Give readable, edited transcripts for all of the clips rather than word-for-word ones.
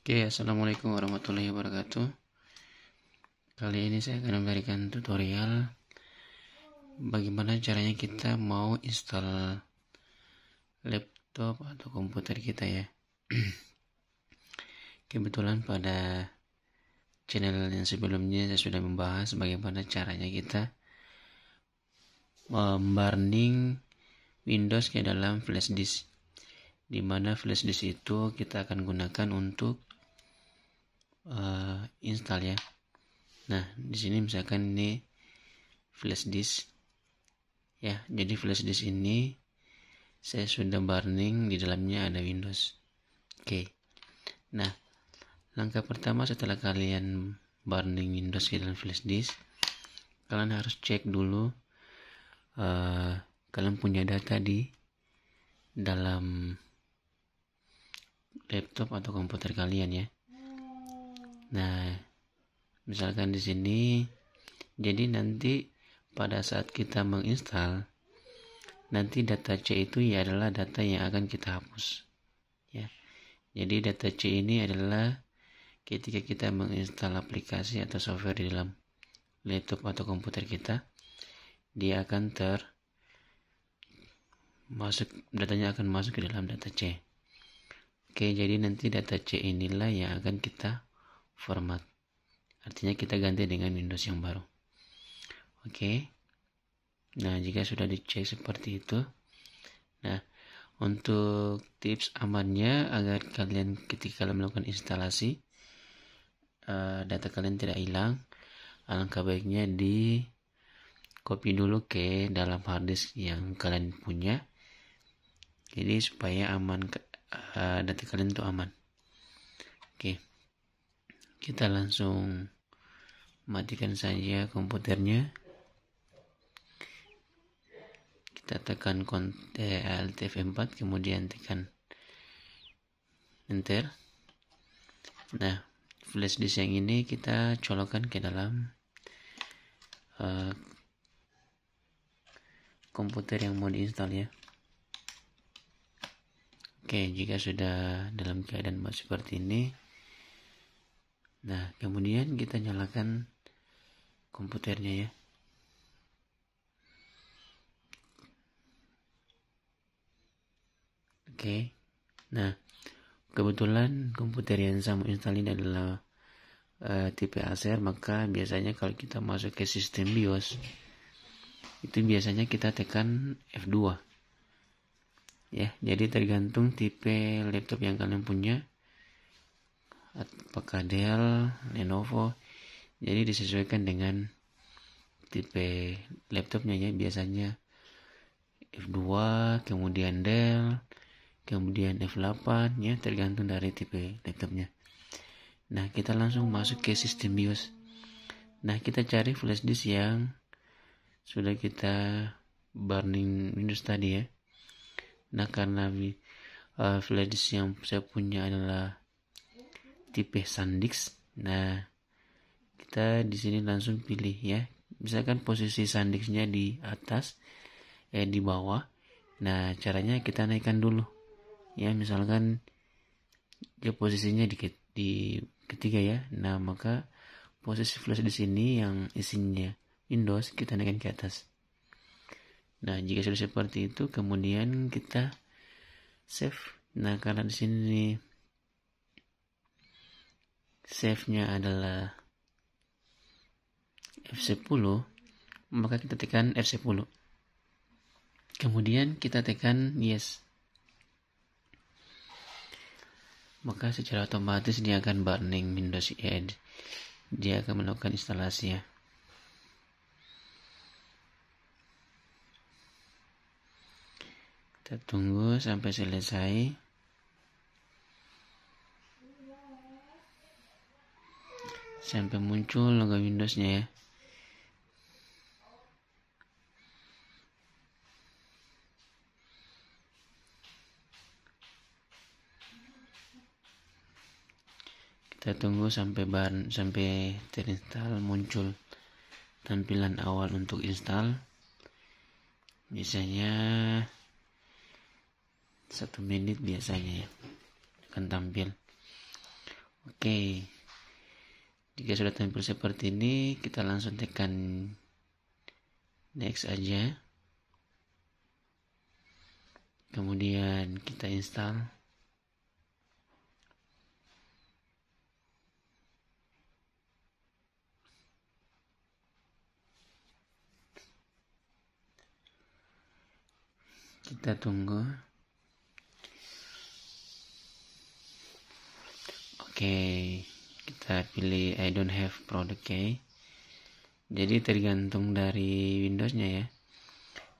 Oke, assalamualaikum warahmatullahi wabarakatuh. Kali ini saya akan memberikan tutorial bagaimana caranya kita mau install laptop atau komputer kita ya. Kebetulan pada channel yang sebelumnya saya sudah membahas bagaimana caranya kita memburning Windows ke dalam flash disk, di mana flash disk itu kita akan gunakan untuk install ya. Nah, di sini misalkan ini flash disk ya. Jadi flash disk ini saya sudah burning, di dalamnya ada Windows. Oke. Nah, langkah pertama setelah kalian burning Windows ke dalam flash disk, kalian harus cek dulu kalian punya data di dalam laptop atau komputer kalian ya. Nah, misalkan di sini, jadi nanti pada saat kita menginstal, nanti data C itu ya adalah data yang akan kita hapus ya. Jadi data C ini adalah ketika kita menginstal aplikasi atau software di dalam laptop atau komputer kita, dia akan datanya akan masuk ke dalam data C. Oke, jadi nanti data C inilah yang akan kita format. Artinya kita ganti dengan Windows yang baru. Oke. Nah, jika sudah dicek seperti itu, nah, untuk tips amannya agar kalian ketika kalian melakukan instalasi data kalian tidak hilang, alangkah baiknya di copy dulu ke dalam harddisk yang kalian punya. Jadi supaya aman, data kalian itu aman. Oke. Kita langsung matikan saja komputernya. Kita tekan Alt F4, kemudian tekan Enter. Nah, flash disk yang ini kita colokkan ke dalam komputer yang mau diinstal ya. Oke, jika sudah dalam keadaan seperti ini, nah kemudian kita nyalakan komputernya ya. Oke, nah kebetulan komputer yang saya mau install ini adalah tipe Acer, maka biasanya kalau kita masuk ke sistem BIOS, itu biasanya kita tekan F2 ya. Jadi tergantung tipe laptop yang kalian punya, apakah Dell, Lenovo, jadi disesuaikan dengan tipe laptopnya ya. Biasanya F2, kemudian Dell, kemudian F8 ya, tergantung dari tipe laptopnya. Nah, kita langsung masuk ke sistem BIOS. Nah, kita cari flash disk yang sudah kita burning Windows tadi ya. Nah, karena flash disk yang saya punya adalah tipe SanDisk, nah kita di sini langsung pilih ya. Misalkan posisi SanDisknya di atas, di bawah. Nah, caranya kita naikkan dulu ya. Misalkan dia posisinya di ketiga ya. Nah, maka posisi flash di sini yang isinya Windows kita naikkan ke atas. Nah, jika sudah seperti itu, kemudian kita save. Nah, karena di sini save-nya adalah F10, maka kita tekan F10. Kemudian kita tekan yes. Maka secara otomatis dia akan burning Windows ya. Dia akan melakukan instalasi ya. Kita tunggu sampai selesai. Sampai muncul logo Windows-nya ya. Kita tunggu sampai terinstall, muncul tampilan awal untuk install. Biasanya 1 menit biasanya ya akan tampil. Oke, jika sudah tampil seperti ini, kita langsung tekan next aja. Kemudian kita install. Kita tunggu. Oke, kita pilih I don't have product key. Jadi tergantung dari Windowsnya ya.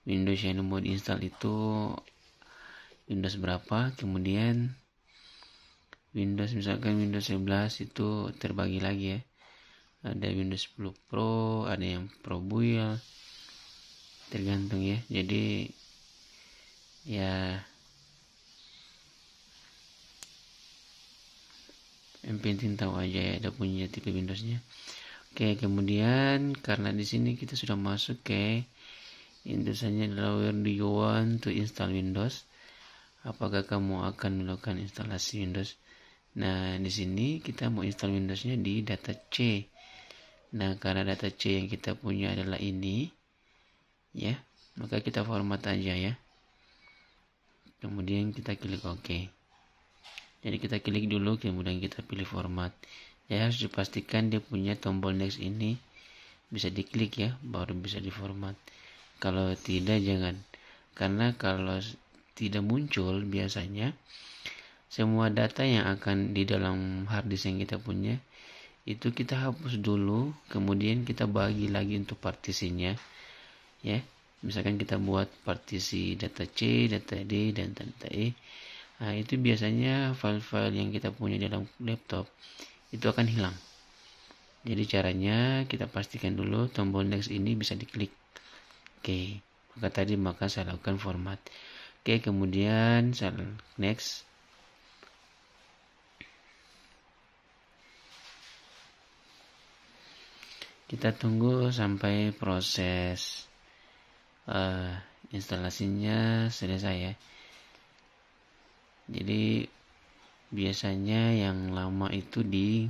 Windows yang mau diinstal itu Windows berapa, kemudian Windows misalkan Windows 11 itu terbagi lagi ya. Ada Windows 10 Pro, ada yang Pro Build, tergantung ya. Jadi ya yang penting tahu aja ya, ada punya tipe Windowsnya. Oke, kemudian karena di sini kita sudah masuk ke intusannya adalah where do you want to install Windows. Apakah kamu akan melakukan instalasi Windows? Nah, di sini kita mau install Windowsnya di data C. Nah, karena data C yang kita punya adalah ini, ya, maka kita format aja ya. Kemudian kita klik OK. Jadi kita klik dulu, kemudian kita pilih format. Ya, harus dipastikan dia punya tombol next ini bisa diklik ya, baru bisa diformat. Kalau tidak jangan, karena kalau tidak muncul biasanya semua data yang akan di dalam harddisk yang kita punya itu kita hapus dulu, kemudian kita bagi lagi untuk partisinya ya. Misalkan kita buat partisi data C, data D, dan data E. Nah, itu biasanya file-file yang kita punya dalam laptop itu akan hilang. Jadi caranya kita pastikan dulu tombol next ini bisa diklik. Oke, maka saya lakukan format. Oke, kemudian saya next. Kita tunggu sampai proses instalasinya selesai ya. Jadi biasanya yang lama itu di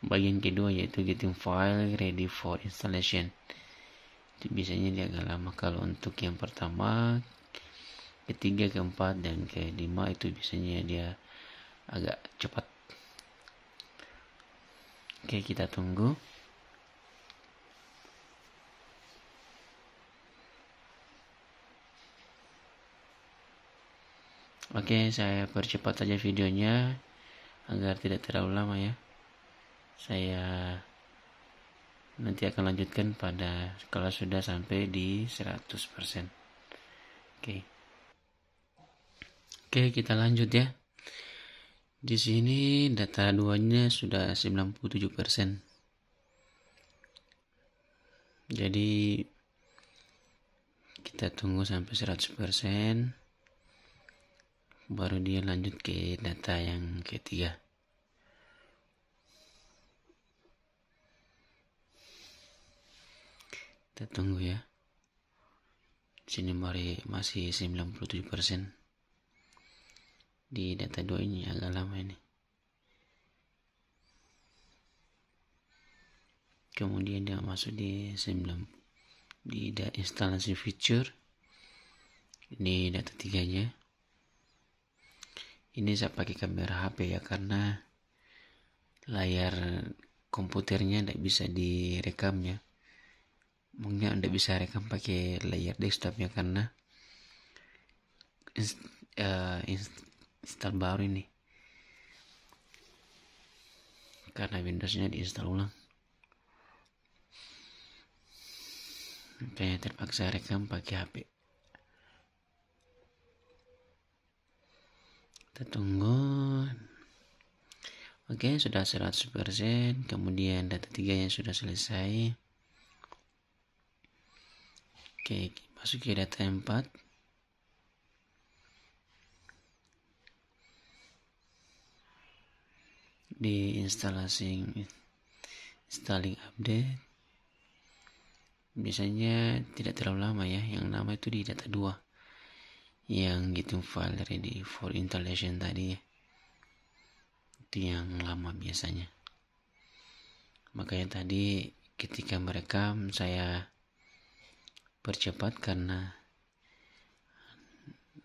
bagian kedua, yaitu getting file ready for installation. Itu biasanya dia agak lama. Kalau untuk yang pertama, ketiga, keempat, dan kelima itu biasanya dia agak cepat. Oke, kita tunggu. Oke, saya percepat saja videonya agar tidak terlalu lama ya. Saya nanti akan lanjutkan pada kalau sudah sampai di 100%. Oke, kita lanjut ya. Di sini data 2-nya sudah 97%. Jadi kita tunggu sampai 100%. Baru dia lanjut ke data yang ketiga. Kita tunggu ya. Sini masih 97%. Di data 2 ini agak lama ini. Kemudian dia masuk di instalasi feature. Ini data 3-nya. Ini saya pakai kamera HP ya, karena layar komputernya tidak bisa direkam ya. Mungkin tidak bisa rekam pakai layar desktop ya, karena install baru ini, karena Windowsnya diinstal ulang. Makanya terpaksa rekam pakai HP. Kita tunggu. Oke, sudah 100%. Kemudian data 3 yang sudah selesai. Oke, masuk ke data 4. Di installing update. Biasanya tidak terlalu lama ya. Yang lama itu di data 2. Yang getting file ready for installation tadi ya. waktu yang lama biasanya. Makanya tadi ketika merekam saya percepat karena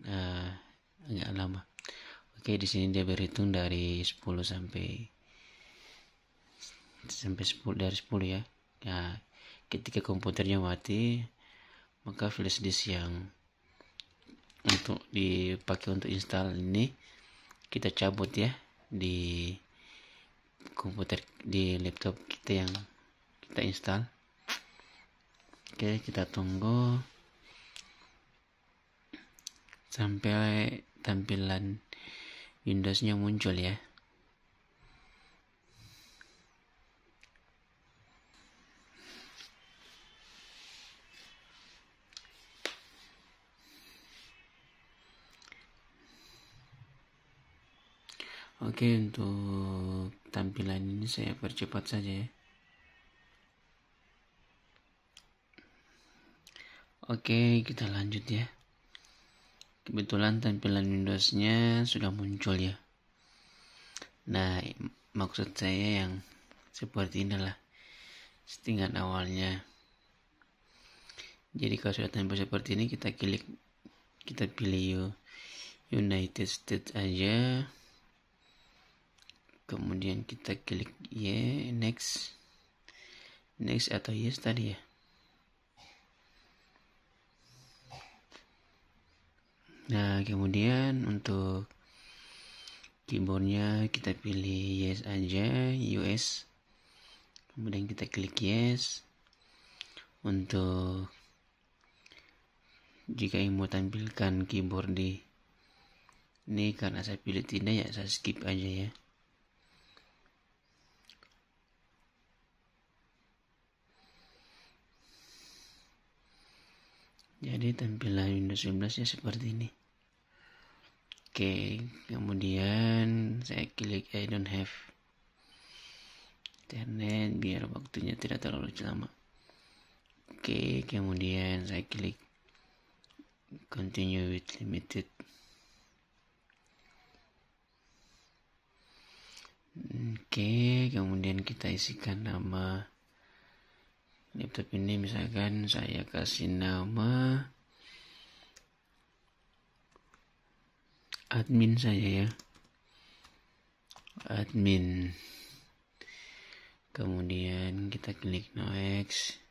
agak lama. Oke, di sini dia berhitung dari 10 sampai 10 dari 10 ya. Nah, ketika komputernya mati, maka flash disk yang untuk dipakai untuk install ini kita cabut ya di komputer, di laptop kita yang kita install. Oke, kita tunggu sampai tampilan Windowsnya muncul ya. Oke, untuk tampilan ini saya percepat saja ya. Oke, kita lanjut ya. Kebetulan tampilan Windowsnya sudah muncul ya. Nah, maksud saya yang seperti inilah settingan awalnya. Jadi kalau sudah tampil seperti ini, kita pilih United States aja. Kemudian kita klik next atau yes tadi ya. Nah, kemudian untuk keyboardnya kita pilih yes aja, US. Kemudian kita klik yes. Untuk jika ingin mau tampilkan keyboard di ini, karena saya pilih tidak ya, saya skip aja ya. Jadi tampilan Windows 11 ya seperti ini. Oke, kemudian saya klik I don't have internet biar waktunya tidak terlalu lama. Oke, kemudian saya klik continue with limited. Oke, kemudian kita isikan nama laptop ini, misalkan saya kasih nama admin saja ya, admin. Kemudian kita klik next.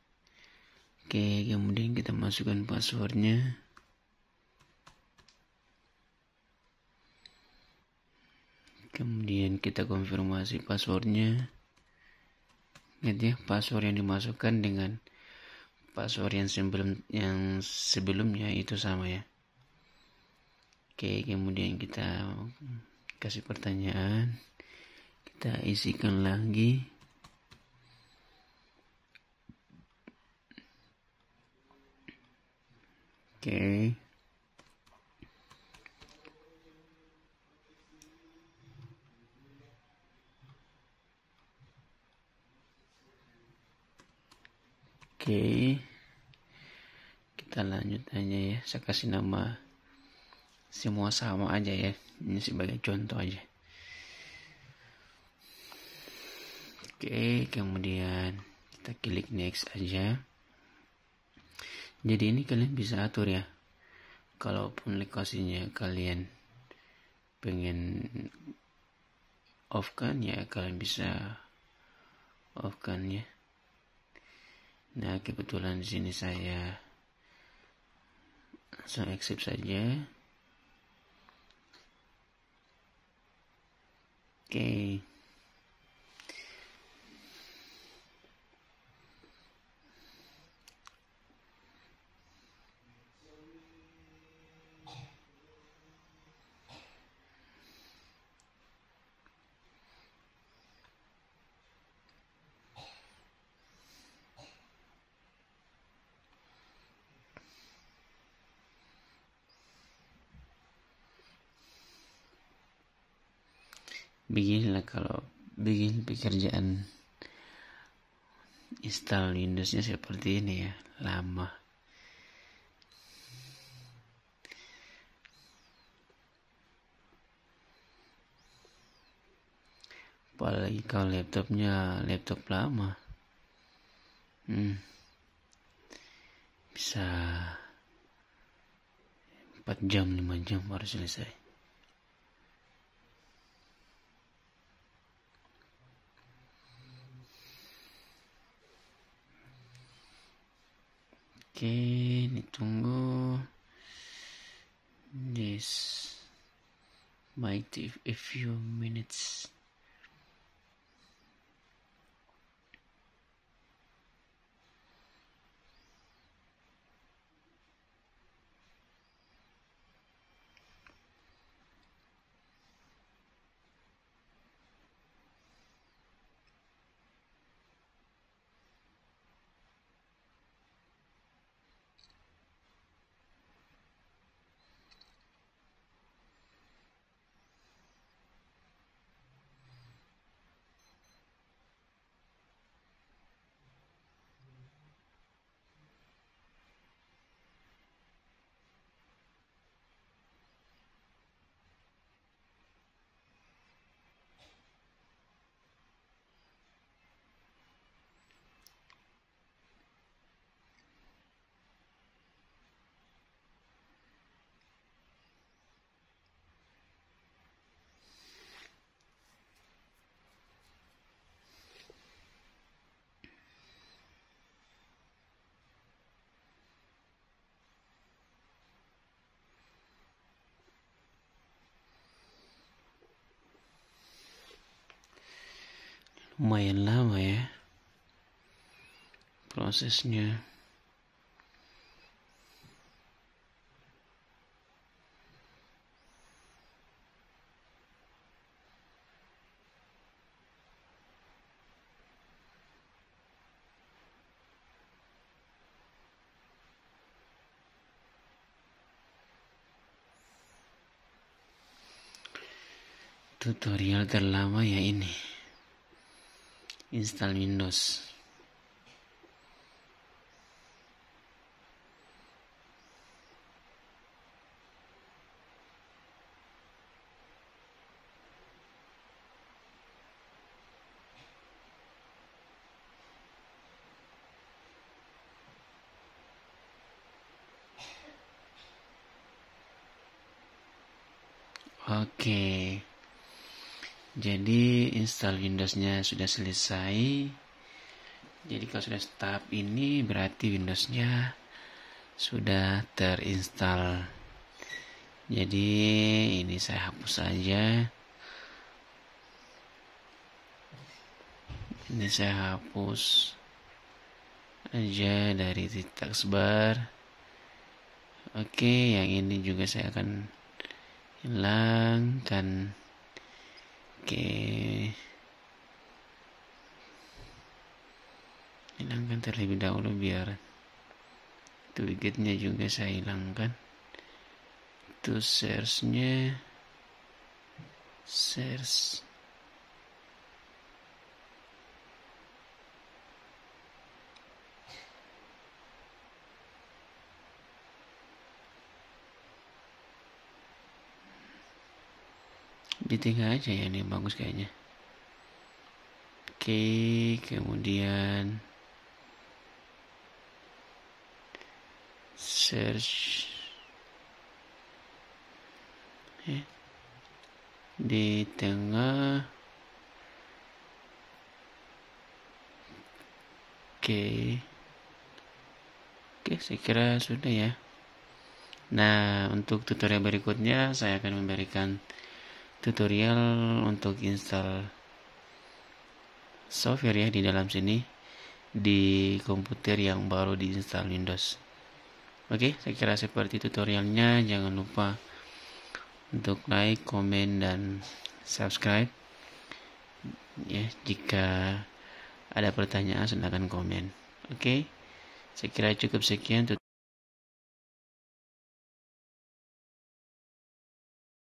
Oke, kemudian kita masukkan passwordnya. Kemudian kita konfirmasi passwordnya. Ingat ya, password yang dimasukkan dengan password yang sebelumnya itu sama ya. Oke, kemudian kita kasih pertanyaan, kita isikan lagi. Oke. Oke, kita lanjut aja ya. Saya kasih nama semua sama aja ya. Ini sebagai contoh aja. Oke, kemudian kita klik next aja. Jadi ini kalian bisa atur ya. Kalaupun lokasinya kalian pengen off kan ya, kalian bisa off kan ya. Nah, kebetulan di sini saya langsung accept saja. Oke. Beginilah kalau bikin pekerjaan install Windowsnya seperti ini ya, lama. apalagi kalau laptopnya laptop lama, bisa 4 jam 5 jam baru selesai. Oke, ini tunggu. This might take a few minutes. Lumayan lama ya prosesnya. Tutorial terlama ya ini, install Windows. Oke, jadi install Windowsnya sudah selesai. Jadi kalau sudah tahap ini berarti Windowsnya sudah terinstall. Jadi ini saya hapus saja. Ini saya hapus aja dari taskbar. Oke, yang ini juga saya akan hilangkan. Oke, hilangkan terlebih dahulu biar itu widgetnya juga saya hilangkan. Itu search-nya, search. Di tengah aja ya, ini bagus kayaknya. Oke, kemudian search di tengah. Oke, saya kira sudah ya. Nah, untuk tutorial berikutnya saya akan memberikan tutorial untuk install software ya di dalam sini di komputer yang baru diinstal Windows. Oke, saya kira seperti tutorialnya. Jangan lupa untuk like, komen, dan subscribe ya. Jika ada pertanyaan silahkan komen. Oke, saya kira cukup sekian